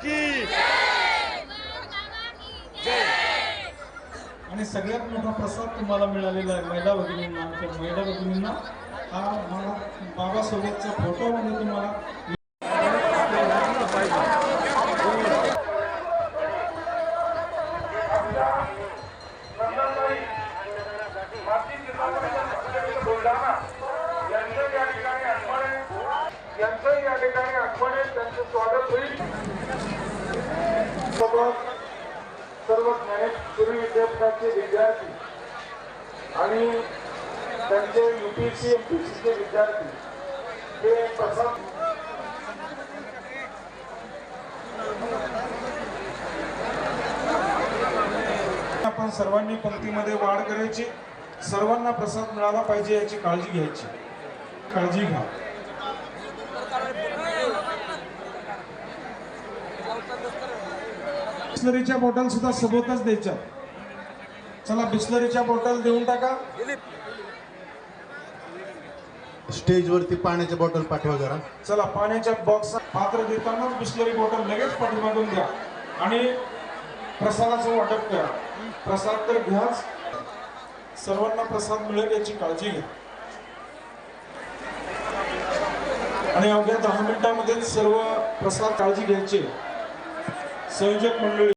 की आणि सगळ्यात मोठा प्रसाद तुम्हाला मिळालेला आहे महिला भगिनींना. तर महिला भगिनींना हा बाबासोबतचा फोटो म्हणजे तुम्हाला त्यांचं स्वागत होईल. सर्व ज्ञानेश्वरी विद्यापीठाचे विद्यार्थी आणि त्यांचे UPSC MPSCचे विद्यार्थी हे प्रसाद आपण सर्वांनी पंक्तीमध्ये वाढ करायची. सर्वांना प्रसाद मिळाला पाहिजे याची काळजी घ्यायची. काळजी घ्या. बिस्लरीच्या बॉटल सुद्धा सोबतच द्यायच्या. चला बिस्लरीच्या बॉटल देऊन टाका. स्टेजवरती पाण्याच्या बॉटल पाठवा जरा. चला पाण्याच्या बॉक्स पात्र देतानाच बिस्लरी बॉटल लगेच पाठीमागून द्या आणि प्रसादाचं वाटप करा. प्रसाद तर घ्याच. सर्वांना प्रसाद मिळेल याची काळजी घ्या. आणि अवघ्या 10 मिनिटांमध्ये सर्व प्रसाद काळजी घ्यायचे. संयोजक मंडळी